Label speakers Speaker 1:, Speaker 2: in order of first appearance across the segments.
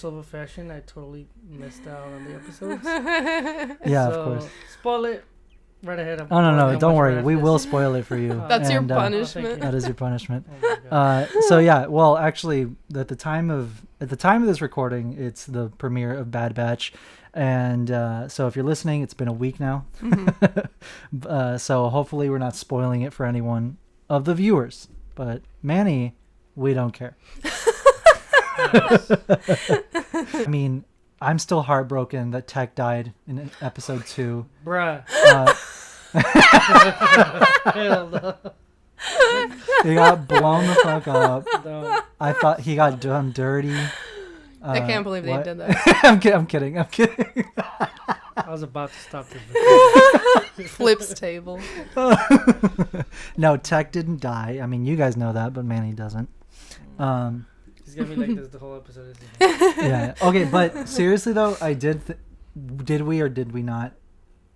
Speaker 1: Silva fashion, I totally missed out on the episodes.
Speaker 2: Yeah,
Speaker 1: so,
Speaker 2: of course.
Speaker 1: Spoil it right ahead.
Speaker 2: Oh no, don't worry. We will spoil it for you.
Speaker 3: That's your
Speaker 2: And,
Speaker 3: punishment.
Speaker 2: that is your punishment.
Speaker 1: Oh my God.
Speaker 2: So yeah, well, actually, at the time of this recording, it's the premiere of Bad Batch, and so if you're listening, it's been a week now.
Speaker 3: Mm-hmm.
Speaker 2: So hopefully, we're not spoiling it for anyone of the viewers. But Manny, we don't care. I mean, I'm still heartbroken that Tech died in episode 2.
Speaker 1: Bruh. Hell no.
Speaker 2: He got blown the fuck up.
Speaker 1: No.
Speaker 2: I thought he got done dirty.
Speaker 3: I can't believe they
Speaker 2: what?
Speaker 3: did that.
Speaker 2: I'm kidding.
Speaker 1: I was about to stop this.
Speaker 3: Flips table.
Speaker 2: No, Tech didn't die. I mean, you guys know that, but Manny doesn't.
Speaker 1: He's gonna be like this the whole episode.
Speaker 2: Yeah. Okay, but seriously though, I did we or did we not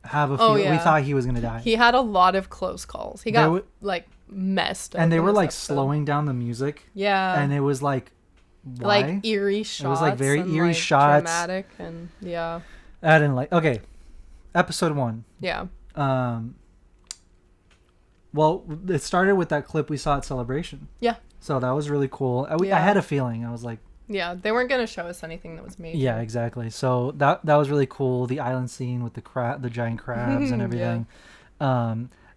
Speaker 2: have a few?
Speaker 3: Yeah.
Speaker 2: We thought he was gonna die.
Speaker 3: He had a lot of close calls. He got like messed up.
Speaker 2: And they
Speaker 3: in
Speaker 2: were
Speaker 3: this
Speaker 2: like
Speaker 3: episode.
Speaker 2: slowing down the music.
Speaker 3: Yeah.
Speaker 2: And it was like, why?
Speaker 3: Like eerie shots.
Speaker 2: It was like very
Speaker 3: and,
Speaker 2: eerie
Speaker 3: like,
Speaker 2: shots.
Speaker 3: Dramatic and yeah.
Speaker 2: I didn't like. Okay, episode 1.
Speaker 3: Yeah.
Speaker 2: Well, it started with that clip we saw at Celebration.
Speaker 3: Yeah.
Speaker 2: So that was really cool. I
Speaker 3: Yeah.
Speaker 2: had a feeling. I was like,
Speaker 3: Yeah, they weren't gonna show us anything that was major.
Speaker 2: yeah, exactly. So that was really cool. The island scene with the giant crabs and everything.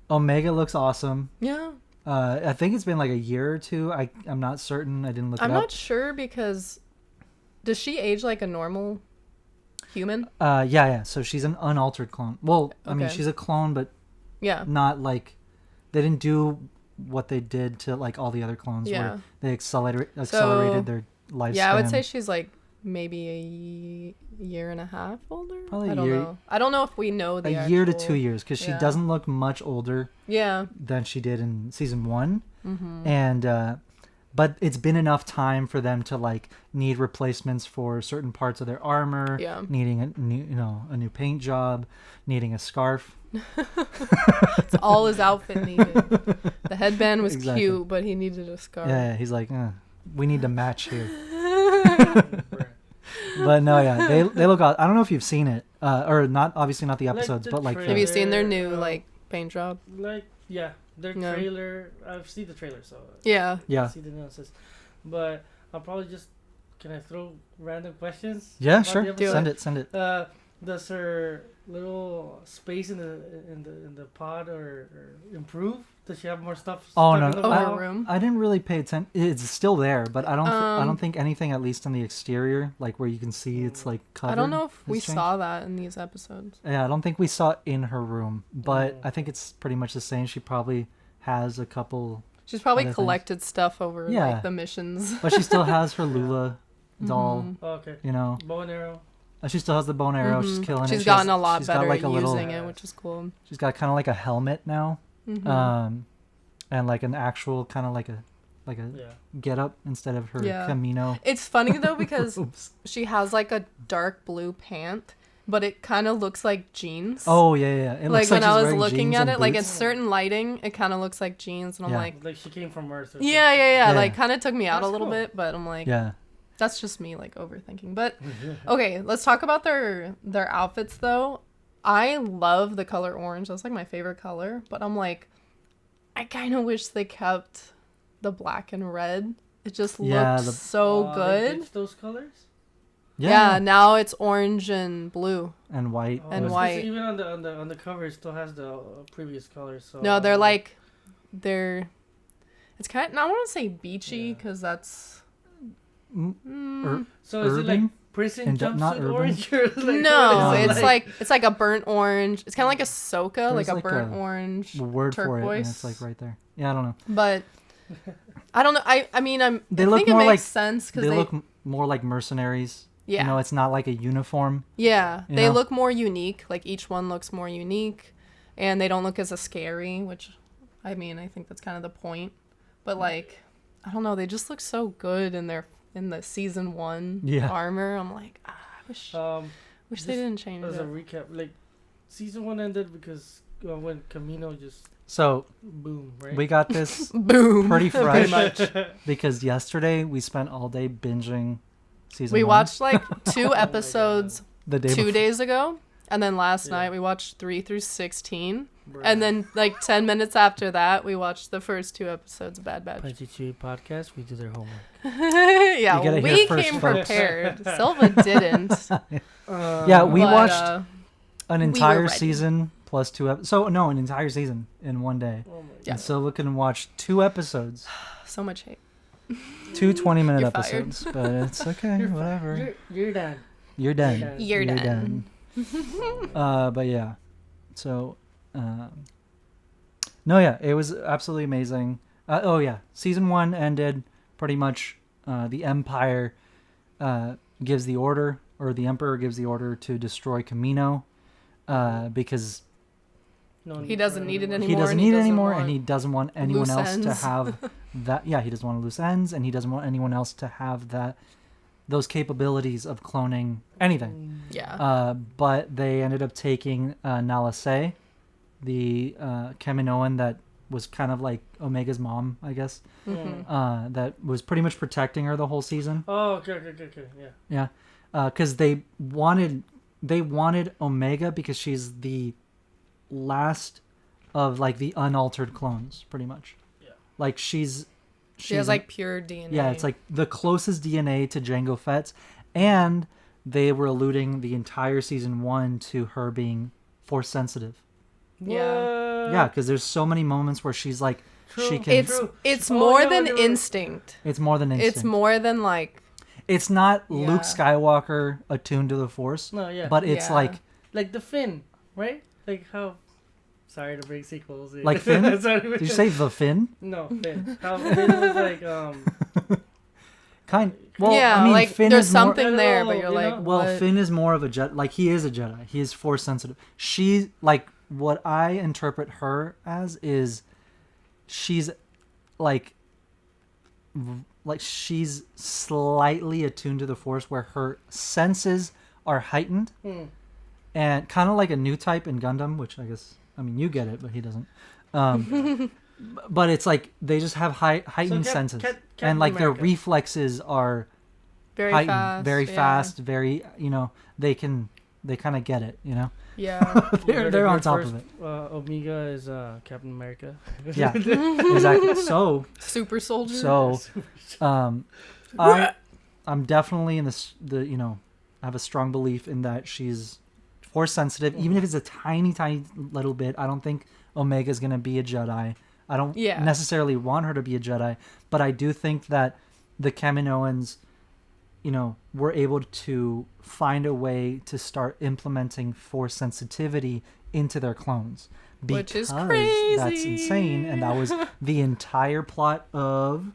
Speaker 2: Omega looks awesome.
Speaker 3: Yeah.
Speaker 2: I think it's been like a year or 2. I'm not certain. I didn't look it up.
Speaker 3: I'm not sure because does she age like a normal human?
Speaker 2: Yeah. So she's an unaltered clone. Well, I mean,
Speaker 3: Okay.
Speaker 2: she's a clone, but
Speaker 3: Yeah.
Speaker 2: not like they didn't do what they did to like all the other clones where they accelerated their lifespan.
Speaker 3: Yeah, I would say she's like maybe a year and a half older.
Speaker 2: Probably
Speaker 3: I
Speaker 2: a
Speaker 3: don't
Speaker 2: year.
Speaker 3: know. I don't know if we know the
Speaker 2: a year to
Speaker 3: actual-
Speaker 2: 2 years because she
Speaker 3: Yeah.
Speaker 2: doesn't look much older
Speaker 3: Yeah.
Speaker 2: than she did in season 1.
Speaker 3: Mm-hmm.
Speaker 2: And but it's been enough time for them to like need replacements for certain parts of their armor,
Speaker 3: Yeah.
Speaker 2: needing a new paint job, needing a scarf.
Speaker 3: It's all his outfit needed. The headband was
Speaker 2: Exactly.
Speaker 3: cute, but he needed a scarf.
Speaker 2: Yeah, he's like, we need to match here.
Speaker 1: Bruh.
Speaker 2: But no, yeah, they look. I don't know if you've seen it, or not. Obviously, not the
Speaker 1: Like
Speaker 2: episodes,
Speaker 1: the
Speaker 2: but like.
Speaker 1: trailer.
Speaker 3: Have you seen their new
Speaker 1: Yeah.
Speaker 3: like paint job?
Speaker 1: Like, yeah, their
Speaker 3: No.
Speaker 1: trailer. I've seen the trailer, so
Speaker 3: Yeah.
Speaker 2: Yeah.
Speaker 1: I see the nuances. But I'll probably just. Can I throw random questions?
Speaker 2: Yeah,
Speaker 1: about
Speaker 2: sure.
Speaker 1: the episode?
Speaker 2: Send it.
Speaker 1: Does her little space in the pod or improve? Does she have more stuff?
Speaker 2: Oh
Speaker 1: stuck
Speaker 2: no,
Speaker 1: in the
Speaker 3: Oh,
Speaker 1: wall?
Speaker 3: her room.
Speaker 2: I didn't really pay attention. It's still there, but I don't. I
Speaker 3: Um,
Speaker 2: don't think anything, at least on the exterior, like where you can see it's like covered.
Speaker 3: I don't know if
Speaker 2: has
Speaker 3: we
Speaker 2: changed.
Speaker 3: saw that in these episodes.
Speaker 2: Yeah, I don't think we saw it in her room, but
Speaker 1: Mm.
Speaker 2: I think it's pretty much the same. She probably has a couple,
Speaker 3: She's probably
Speaker 2: Other things.
Speaker 3: collected stuff over
Speaker 2: Yeah.
Speaker 3: like the missions.
Speaker 2: but she still has her Lula doll.
Speaker 3: Mhm.
Speaker 1: Oh, okay.
Speaker 2: You know,
Speaker 1: Bow and arrow.
Speaker 2: she still has the bone arrow. She's
Speaker 3: Mhm.
Speaker 2: killing it.
Speaker 3: She's
Speaker 2: She
Speaker 3: gotten
Speaker 2: has-
Speaker 3: a lot
Speaker 2: she's got,
Speaker 3: better
Speaker 2: like,
Speaker 3: at
Speaker 2: a little-
Speaker 3: using it, which is cool.
Speaker 2: She's got kind of like a helmet now,
Speaker 3: Mhm.
Speaker 2: and like an actual kind of like a
Speaker 1: Yeah.
Speaker 2: get up instead of her
Speaker 3: Yeah.
Speaker 2: Camino.
Speaker 3: It's funny though because
Speaker 2: Oops.
Speaker 3: she has like a dark blue pant, but it kind of looks like jeans.
Speaker 2: Oh yeah. It
Speaker 3: like
Speaker 2: looks
Speaker 3: when
Speaker 2: she's
Speaker 3: I was
Speaker 2: wearing
Speaker 3: looking
Speaker 2: jeans
Speaker 3: at
Speaker 2: and
Speaker 3: it, like in
Speaker 2: boots.
Speaker 3: certain lighting, it kind of looks like jeans, and I'm
Speaker 2: Yeah.
Speaker 3: like,
Speaker 1: Like she came from Earth. Or
Speaker 3: yeah.
Speaker 2: Yeah.
Speaker 3: Like kind of took me out a
Speaker 1: That's
Speaker 3: little
Speaker 1: cool.
Speaker 3: bit, but I'm like,
Speaker 2: Yeah.
Speaker 3: that's just me like overthinking. But
Speaker 1: something.
Speaker 3: okay, let's talk about their outfits though. I love the color orange. That's like my favorite color, but I'm like, I kind of wish they kept the black and red. It just
Speaker 2: Yeah,
Speaker 3: looked so
Speaker 1: They
Speaker 3: good.
Speaker 1: ditched those colors.
Speaker 3: Yeah, now it's orange and blue.
Speaker 2: And white.
Speaker 3: And
Speaker 1: it's 'cause
Speaker 3: white.
Speaker 1: Even on the cover, it still has the previous colors. So
Speaker 3: No, they're like, it's kind of, I want to say beachy
Speaker 1: Yeah.
Speaker 3: because that's.
Speaker 2: Ur-
Speaker 1: So is it like
Speaker 2: urban?
Speaker 1: prison
Speaker 2: And not
Speaker 1: jumpsuit
Speaker 2: urban?
Speaker 1: orange? Or like,
Speaker 3: No,
Speaker 1: what is it
Speaker 3: it's like a burnt orange. It's kind of like a soca, like
Speaker 2: There's
Speaker 3: a
Speaker 2: like
Speaker 3: burnt
Speaker 2: a
Speaker 3: orange
Speaker 2: word for it, and
Speaker 3: turquoise.
Speaker 2: it's like right there. Yeah, I don't know.
Speaker 3: But I don't know. I mean,
Speaker 2: They
Speaker 3: I
Speaker 2: look
Speaker 3: think it
Speaker 2: more
Speaker 3: makes
Speaker 2: like-
Speaker 3: sense because
Speaker 2: They
Speaker 3: they
Speaker 2: look more like mercenaries.
Speaker 3: yeah.
Speaker 2: You know, it's not like a uniform.
Speaker 3: Yeah,
Speaker 2: You
Speaker 3: they
Speaker 2: know?
Speaker 3: look more unique. Like each one looks more unique, and they don't look as scary. Which, I mean, I think that's kind of the point. But like, I don't know. They just look so good in the season 1
Speaker 2: Yeah.
Speaker 3: armor. I'm like, I wish
Speaker 1: Just
Speaker 3: they didn't change
Speaker 1: As a
Speaker 3: it.
Speaker 1: recap, like season 1 ended because when Camino just
Speaker 2: So
Speaker 1: boom, right?
Speaker 2: we got this
Speaker 3: Boom.
Speaker 2: pretty fresh
Speaker 3: much.
Speaker 2: because yesterday we spent all day binging season
Speaker 3: We
Speaker 2: 1.
Speaker 3: watched like 2
Speaker 1: my
Speaker 3: episodes
Speaker 2: the day
Speaker 3: 2
Speaker 2: before.
Speaker 3: days ago, and then last
Speaker 1: Yeah.
Speaker 3: night we watched 3 through 16,
Speaker 1: Bruh.
Speaker 3: and then like 10 minutes after that we watched the first 2 episodes of Bad Batch.
Speaker 1: PICP podcast, we do their homework.
Speaker 3: Yeah,
Speaker 2: You get it
Speaker 3: we
Speaker 2: here first,
Speaker 3: came
Speaker 2: folks.
Speaker 3: prepared. Silva didn't.
Speaker 2: Yeah, we
Speaker 3: but,
Speaker 2: watched an
Speaker 3: were
Speaker 2: entire
Speaker 3: ready.
Speaker 2: season plus 2 episodes. So, no, an entire season in one day.
Speaker 1: Oh my
Speaker 3: Yeah.
Speaker 2: And Silva can watch 2 episodes.
Speaker 3: So much hate.
Speaker 2: 2 20-minute
Speaker 3: You're fired.
Speaker 2: episodes. But it's okay,
Speaker 1: You're
Speaker 2: whatever.
Speaker 1: You're done.
Speaker 2: You're done.
Speaker 3: You're done.
Speaker 2: But yeah. So, no, yeah, it was absolutely amazing. Oh, yeah. Season 1 ended pretty much. The Empire gives the order, or the Emperor gives the order to destroy Camino because
Speaker 1: No
Speaker 3: He doesn't need it anymore.
Speaker 2: he doesn't
Speaker 3: and
Speaker 2: need it
Speaker 3: doesn't
Speaker 2: anymore,
Speaker 3: want
Speaker 2: and he doesn't want anyone
Speaker 3: loose
Speaker 2: else to
Speaker 3: ends.
Speaker 2: have that. Yeah, he doesn't want loose ends, and he doesn't want anyone else to have those capabilities of cloning anything.
Speaker 3: Yeah.
Speaker 2: But they ended up taking Nala Se, the Kaminoan that was kind of like Omega's mom, I guess.
Speaker 3: Mhm.
Speaker 2: That was pretty much protecting her the whole season.
Speaker 1: Oh, okay, yeah.
Speaker 2: Yeah, because they wanted Omega because she's the last of like the unaltered clones, pretty much.
Speaker 1: Yeah.
Speaker 2: Like she's
Speaker 3: She has like pure DNA.
Speaker 2: yeah, it's like the closest DNA to Jango Fett's, and they were alluding the entire season 1 to her being force sensitive.
Speaker 3: Yeah.
Speaker 2: Yeah, because there's so many moments where she's like she
Speaker 1: True.
Speaker 2: can.
Speaker 3: It's
Speaker 1: Oh,
Speaker 3: more
Speaker 1: yeah,
Speaker 3: than
Speaker 1: they were-
Speaker 3: instinct.
Speaker 2: It's more than instinct.
Speaker 3: It's more than like
Speaker 2: It's not
Speaker 3: Yeah.
Speaker 2: Luke Skywalker attuned to the Force,
Speaker 1: No, yeah.
Speaker 2: but it's
Speaker 3: Yeah.
Speaker 1: like the Finn, right? Like how. Sorry to bring sequels.
Speaker 2: Like Finn?
Speaker 1: Sorry.
Speaker 2: Did you say the Finn?
Speaker 1: No, Finn. How Finn was like
Speaker 2: Kind. Well,
Speaker 3: yeah,
Speaker 2: I mean,
Speaker 3: like
Speaker 2: Finn
Speaker 3: there's
Speaker 2: is more,
Speaker 3: something there, but
Speaker 1: You
Speaker 3: you're
Speaker 1: know?
Speaker 3: like,
Speaker 2: well,
Speaker 3: what?
Speaker 2: Finn is more of a Jedi. Like he is a Jedi. He is Force sensitive. She like what I interpret her as is she's like she's slightly attuned to the Force where her senses are heightened and kind of like a new type in Gundam, which I guess I mean you get it, but he doesn't. But it's like they just have heightened senses, and like their reflexes are
Speaker 3: very
Speaker 2: heightened,
Speaker 3: fast.
Speaker 2: very
Speaker 3: yeah.
Speaker 2: fast, very they kind of get it,
Speaker 3: Yeah.
Speaker 2: they're on top of it.
Speaker 1: Omega is Captain America.
Speaker 2: Yeah, exactly. So
Speaker 3: Super soldier.
Speaker 2: I'm definitely in I have a strong belief in that she's force sensitive, even if it's a tiny little bit. I don't think Omega's gonna be a Jedi. I don't necessarily want her to be a Jedi, but I do think that the Kaminoans, were able to find a way to start implementing force sensitivity into their clones.
Speaker 3: Which is
Speaker 2: Because
Speaker 3: crazy.
Speaker 2: That's insane, and that was the entire plot of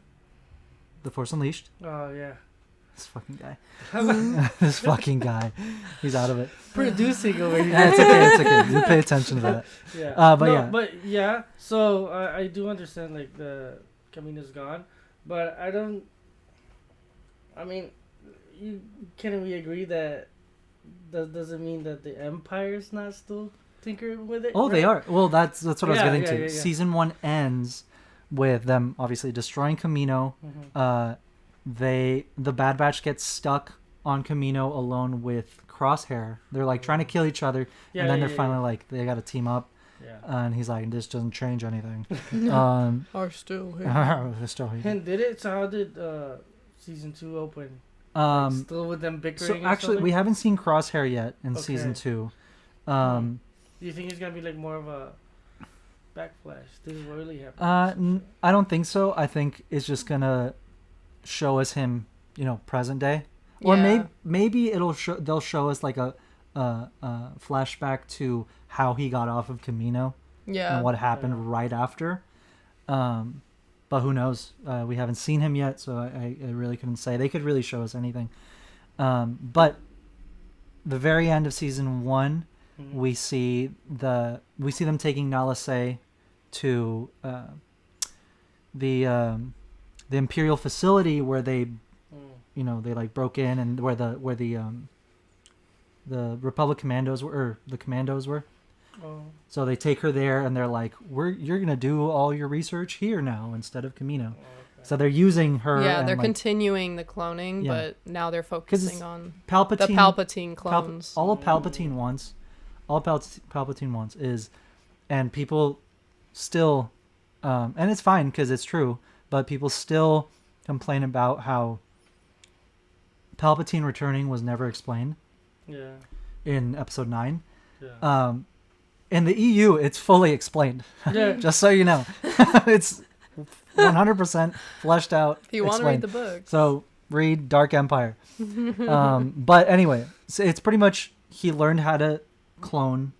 Speaker 2: The Force Unleashed.
Speaker 1: Oh yeah.
Speaker 2: This fucking guy. This fucking guy. He's out of it.
Speaker 1: Producing over here.
Speaker 2: Yeah, it's okay. You pay attention to that.
Speaker 1: Yeah.
Speaker 2: But yeah.
Speaker 1: So I do understand like the Camino's gone, but I don't. I mean, can we agree that doesn't mean that the Empire's not still tinkering with it?
Speaker 2: Oh,
Speaker 1: right?
Speaker 2: they are. Well, that's what I was getting to.
Speaker 1: Yeah.
Speaker 2: Season 1 ends with them obviously destroying Camino.
Speaker 1: Mm-hmm.
Speaker 2: The Bad Batch gets stuck on Camino alone with Crosshair. They're like trying to kill each other, and then they're finally like they got to team up.
Speaker 1: Yeah.
Speaker 2: And he's like, this doesn't change anything.
Speaker 3: Are still here.
Speaker 2: They're still here.
Speaker 1: And did it? So how did season 2 open? Still with them bickering?
Speaker 2: So
Speaker 1: or
Speaker 2: actually,
Speaker 1: something?
Speaker 2: we haven't seen Crosshair yet in
Speaker 1: Okay.
Speaker 2: season 2.
Speaker 1: Do you think it's gonna be like more of a backflash? This is what really happened.
Speaker 2: I don't think so. I think it's just gonna show us him, present day, or maybe they'll show us like a flashback to how he got off of Camino and what happened right after. But who knows? We haven't seen him yet, so I really couldn't say. They could really show us anything. But the very end of season 1, we see them taking Nala Se to the Imperial facility where they they like broke in, and where the Republic commandos were, or the commandos were. So they take her there, and they're like, you're gonna do all your research here now instead of Camino. So they're using her.
Speaker 3: Yeah,
Speaker 2: and
Speaker 3: they're
Speaker 2: like,
Speaker 3: continuing the cloning,
Speaker 2: Yeah.
Speaker 3: but now they're focusing on
Speaker 2: Palpatine.
Speaker 3: the Palpatine clones.
Speaker 2: All Palpatine wants is, and people still, and it's fine because it's true, but people still complain about how Palpatine returning was never explained.
Speaker 1: Yeah.
Speaker 2: In episode 9.
Speaker 1: Yeah.
Speaker 2: In the EU, it's fully explained.
Speaker 1: Yeah.
Speaker 2: Just so you know. It's 100% fleshed out.
Speaker 3: If you want to read
Speaker 2: explained.
Speaker 3: the book.
Speaker 2: So read Dark Empire. But anyway, so it's pretty much he learned how to clone,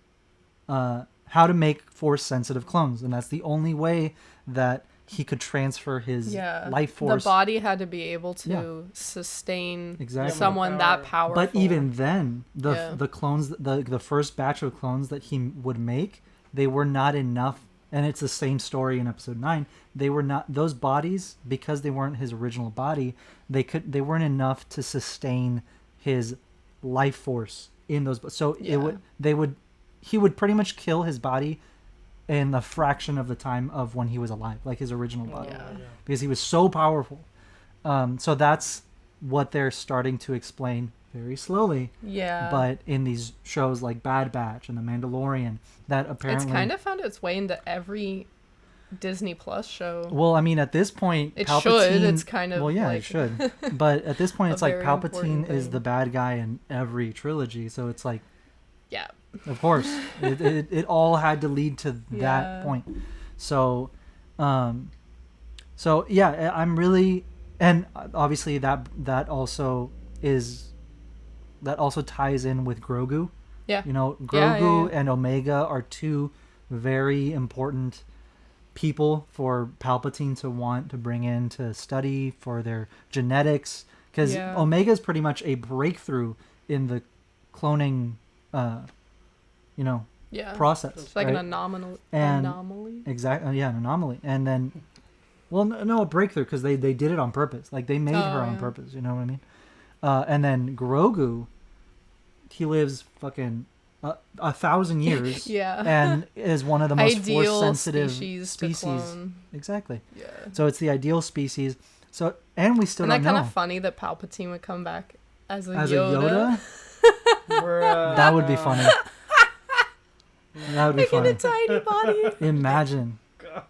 Speaker 2: how to make force-sensitive clones. And that's the only way that he could transfer his life force.
Speaker 3: The body had to be able to sustain someone that powerful.
Speaker 2: But even then, the clones, the first batch of clones that he would make, they were not enough. And it's the same story in episode 9. They were not, those bodies, because they weren't his original body, they weren't enough to sustain his life force in those. So he would pretty much kill his body in a fraction of the time of when he was alive, like his original body, because he was so powerful. So that's what they're starting to explain very slowly.
Speaker 3: Yeah.
Speaker 2: But in these shows like Bad Batch and The Mandalorian, that apparently
Speaker 3: it's kind of found its way into every Disney Plus show.
Speaker 2: Well, I mean, at this point,
Speaker 3: it
Speaker 2: Palpatine,
Speaker 3: should. It's kind of
Speaker 2: it should. But at this point, it's like Palpatine is
Speaker 3: thing.
Speaker 2: the bad guy in every trilogy, so it's like.
Speaker 3: Yeah.
Speaker 2: Of course, it all had to lead to that point. So, I'm really, and obviously that also ties in with Grogu.
Speaker 3: Yeah.
Speaker 2: You know, Grogu and Omega are two very important people for Palpatine to want to bring in to study for their genetics, because Omega is pretty much a breakthrough in the cloning. Process.
Speaker 3: It's like an anomaly.
Speaker 2: Exactly. Yeah, an anomaly. And then, a breakthrough, because they did it on purpose. Like they made her on purpose. You know what I mean? And then Grogu, he lives fucking 1,000 years. And is one of the most force-sensitive species. Exactly. Yeah. So it's the ideal species. So and we still don't know.
Speaker 3: Isn't that kind of funny that Palpatine would come back as a Yoda?
Speaker 2: That would be funny. That would be funny.
Speaker 3: In a tiny body.
Speaker 2: Imagine. God.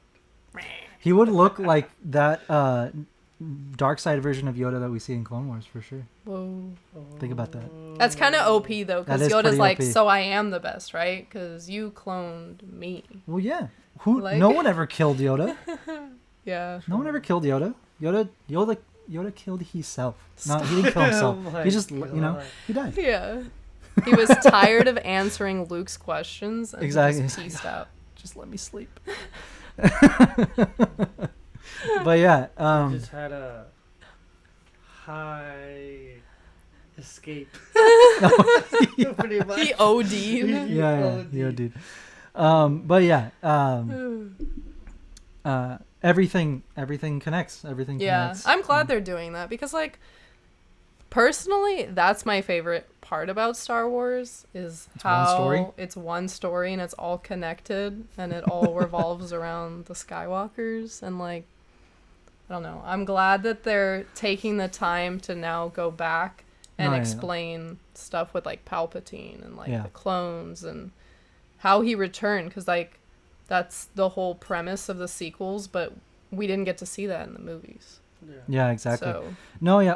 Speaker 2: He would look like that dark side version of Yoda that we see in Clone Wars for sure.
Speaker 3: Whoa.
Speaker 2: Think about that.
Speaker 3: That's kind of OP though, because Yoda's like, OP. So I am the best, right? Because you cloned me.
Speaker 2: Well, yeah. No one ever killed Yoda.
Speaker 3: Yeah.
Speaker 2: No one ever killed Yoda. Yoda killed himself. No, he didn't kill himself. He just, he died. Yeah.
Speaker 3: He was tired of answering Luke's questions and just peaced out.
Speaker 2: Just let me sleep. But yeah.
Speaker 1: He just had a high escape.
Speaker 3: Pretty much. He OD'd.
Speaker 2: Yeah, he OD'd. But yeah. Everything connects. Everything connects.
Speaker 3: I'm glad they're doing that because, like, personally, that's my favorite part about Star Wars is how it's one story and it's all connected and it all revolves around the Skywalkers and, like, I don't know. I'm glad that they're taking the time to now go back and explain stuff with, like, Palpatine and, like, the clones and how he returned because, like, that's the whole premise of the sequels, but we didn't get to see that in the movies.
Speaker 2: Yeah, exactly.
Speaker 3: So,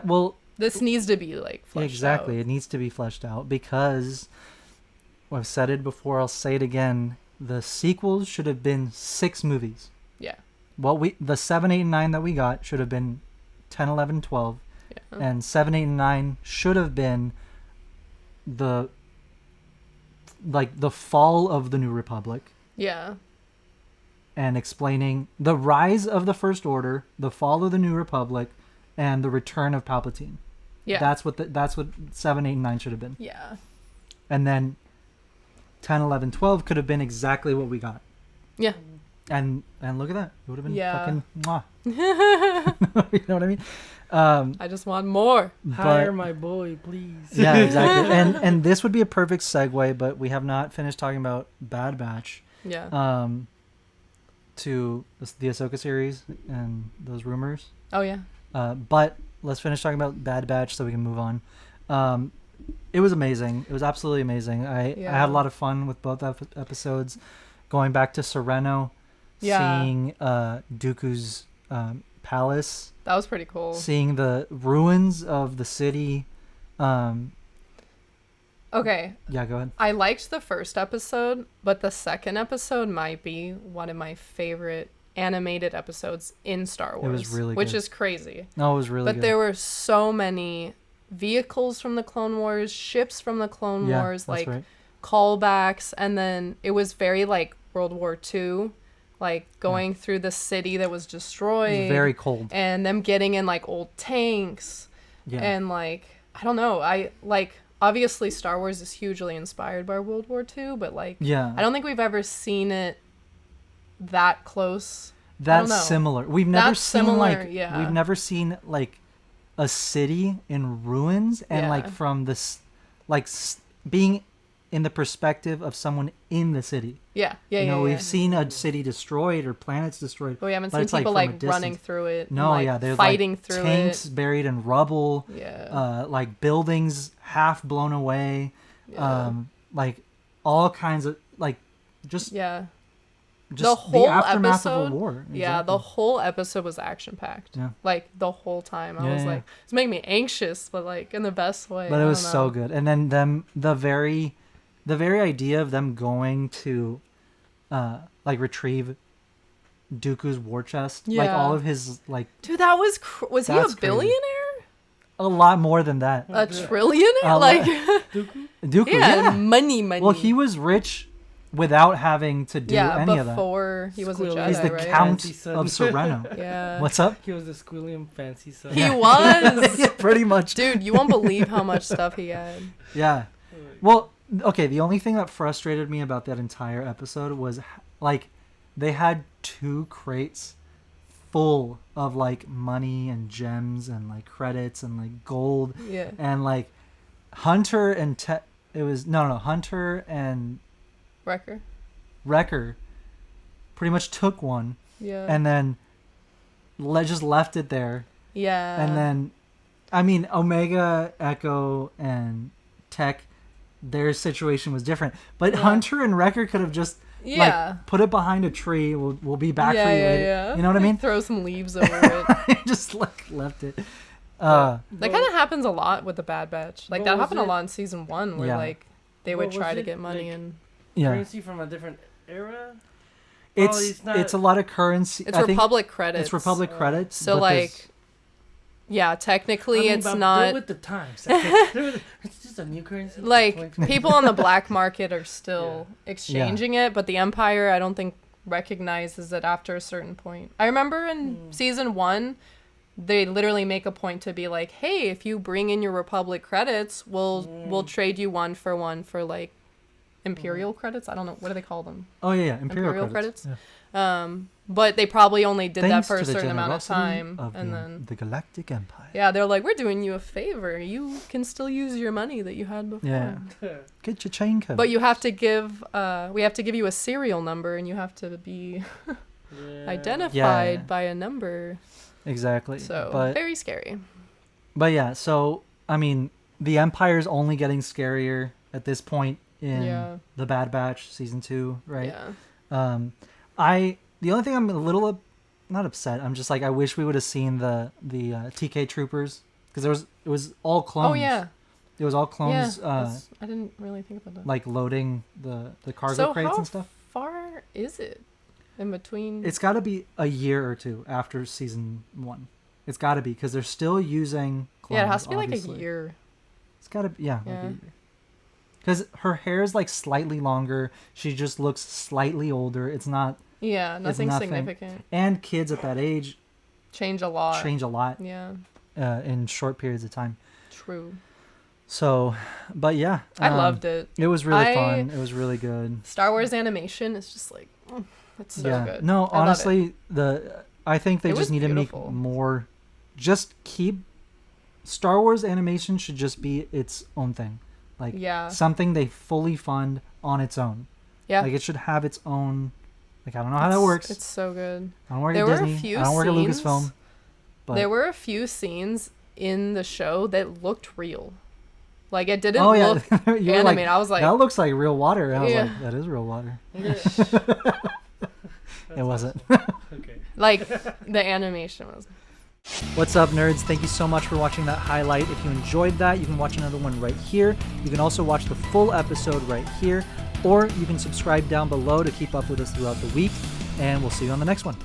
Speaker 2: well...
Speaker 3: This needs to be, like, fleshed out.
Speaker 2: It needs to be fleshed out because, I've said it before, I'll say it again, the sequels should have been 6 movies.
Speaker 3: Yeah.
Speaker 2: The 7, 8, and 9 that we got should have been 10, 11, 12. Yeah. And 7, 8, and 9 should have been the fall of the New Republic.
Speaker 3: Yeah.
Speaker 2: And explaining the rise of the First Order, the fall of the New Republic, and the return of Palpatine. Yeah. That's what 7, 8, and 9 should have been.
Speaker 3: Yeah.
Speaker 2: And then 10, 11, 12 could have been exactly what we got.
Speaker 3: Yeah.
Speaker 2: And look at that. It would have been fucking mwah. You know what I mean?
Speaker 3: I just want more.
Speaker 1: Hire my boy, please.
Speaker 2: Yeah, exactly. And this would be a perfect segue, but we have not finished talking about Bad Batch.
Speaker 3: Yeah.
Speaker 2: to the Ahsoka series and those rumors.
Speaker 3: Oh yeah.
Speaker 2: But let's finish talking about Bad Batch so we can move on. It was amazing. It was absolutely amazing. I had a lot of fun with both episodes. Going back to Sereno, seeing Dooku's palace.
Speaker 3: That was pretty cool.
Speaker 2: Seeing the ruins of the city.
Speaker 3: Okay.
Speaker 2: Yeah, go ahead.
Speaker 3: I liked the first episode, but the second episode might be one of my favorite animated episodes in Star Wars.
Speaker 2: It was really
Speaker 3: which
Speaker 2: good.
Speaker 3: is crazy.
Speaker 2: No, it was really good.
Speaker 3: But there were so many vehicles from the Clone Wars, ships from the Clone Wars, like callbacks, and then it was very like World War II, like going through the city that was destroyed.
Speaker 2: It was very cold.
Speaker 3: And them getting in like old tanks. Yeah. And like, I don't know, I like... Obviously, Star Wars is hugely inspired by World War II, but like, I don't think we've ever seen it that close.
Speaker 2: That's similar. We've never we've never seen like a city in ruins and like from this, like being in the perspective of someone in the city. We've seen a city destroyed or planets destroyed.
Speaker 3: But we haven't seen people like running through it.
Speaker 2: No,
Speaker 3: and,
Speaker 2: there's
Speaker 3: fighting
Speaker 2: like
Speaker 3: through
Speaker 2: tanks
Speaker 3: it.
Speaker 2: Buried in rubble. Like buildings half blown away. Like all kinds of like just
Speaker 3: the whole
Speaker 2: aftermath
Speaker 3: episode
Speaker 2: of a war. Exactly.
Speaker 3: The whole episode was action packed. Like the whole time I was like, it's making me anxious, but like in the best way.
Speaker 2: But it was so good. And then the very idea of them going to like retrieve Dooku's war chest, like all of his like,
Speaker 3: dude, that was was he a billionaire?
Speaker 2: A lot more than that.
Speaker 3: A trillionaire? Like
Speaker 2: Dooku,
Speaker 3: money.
Speaker 2: Well, he was rich without having to do any of that.
Speaker 3: Before he was a Jedi,
Speaker 2: he's the
Speaker 3: right?
Speaker 2: Count of Sereno. What's up?
Speaker 1: He was the squilliam fancy son.
Speaker 3: He was.
Speaker 2: Pretty much.
Speaker 3: Dude, you won't believe how much stuff he had.
Speaker 2: Yeah. Well, okay, the only thing that frustrated me about that entire episode was like they had 2 crates full of like money and gems and like credits and like gold. And like Hunter and Hunter and Wrecker pretty much took one. And then just left it there. And then I mean Omega, Echo, and Tech, their situation was different. But Hunter and Wrecker could have just like put it behind a tree. We'll be back for you later. You know what I mean?
Speaker 3: Throw some leaves over it.
Speaker 2: Just like left it.
Speaker 3: That kind of happens a lot with the Bad Batch. Like that happened a lot in season 1 where like they would try to get money and
Speaker 1: currency from a different era.
Speaker 2: It's a lot of currency.
Speaker 3: It's Republic credits.
Speaker 2: It's Republic credits.
Speaker 3: So like, technically it's not
Speaker 1: with the times. It's just a new currency.
Speaker 3: Like people on the black market are still exchanging it, but the Empire I don't think recognizes it after a certain point. I remember in season 1, they literally make a point to be like, "Hey, if you bring in your Republic credits, we'll trade you one for like Imperial credits." I don't know, what do they call them?
Speaker 2: Oh yeah, Imperial credits.
Speaker 3: Yeah. But they probably only did that for a certain amount of time, and then
Speaker 2: the Galactic Empire.
Speaker 3: Yeah, they're like, "We're doing you a favor. You can still use your money that you had before."
Speaker 2: Yeah. Get your chain code.
Speaker 3: But you have to give. We have to give you a serial number, and you have to be identified by a number.
Speaker 2: Exactly.
Speaker 3: So very scary.
Speaker 2: But yeah, so I mean, the Empire's only getting scarier at this point in the Bad Batch season 2, right?
Speaker 3: Yeah.
Speaker 2: The only thing I'm a little not upset. I'm just like, I wish we would have seen the TK troopers, because it was all clones.
Speaker 3: Oh yeah.
Speaker 2: It was all clones.
Speaker 3: Yeah, I didn't really think about that.
Speaker 2: Like loading the cargo crates and stuff.
Speaker 3: So how far is it in between?
Speaker 2: It's got to be a year or 2 after season 1. It's got to be, because they're still using clones.
Speaker 3: Yeah, it has to be
Speaker 2: obviously.
Speaker 3: like a year.
Speaker 2: It's got to be, like a year. Because her hair is like slightly longer. She just looks slightly older. It's not.
Speaker 3: Yeah, nothing significant.
Speaker 2: And kids at that age
Speaker 3: change a lot.
Speaker 2: Yeah. In short periods of time.
Speaker 3: True.
Speaker 2: So, but yeah.
Speaker 3: I loved it.
Speaker 2: It was really fun. It was really good.
Speaker 3: Star Wars animation is just like, it's so good.
Speaker 2: No, honestly, I think they just need to make more. Just keep. Star Wars animation should just be its own thing. Like, something they fully fund on its own. Yeah. Like, it should have its own. Like, I don't know how that works.
Speaker 3: It's so good.
Speaker 2: I don't work
Speaker 3: There
Speaker 2: at
Speaker 3: were a
Speaker 2: Disney.
Speaker 3: few
Speaker 2: I don't work at
Speaker 3: scenes-
Speaker 2: Lucasfilm. But
Speaker 3: There were a few scenes in the show that looked real. Like, it didn't
Speaker 2: oh yeah,
Speaker 3: look
Speaker 2: you were
Speaker 3: animated.
Speaker 2: like,
Speaker 3: I was like,
Speaker 2: that looks like real water. And I was
Speaker 3: Yeah.
Speaker 2: like, that is real water.
Speaker 1: That's
Speaker 2: It wasn't.
Speaker 1: Okay.
Speaker 3: like the animation was.
Speaker 2: What's up, nerds? Thank you so much for watching that highlight. If you enjoyed that, you can watch another one right here. You can also watch the full episode right here, or you can subscribe down below to keep up with us throughout the week, and we'll see you on the next one.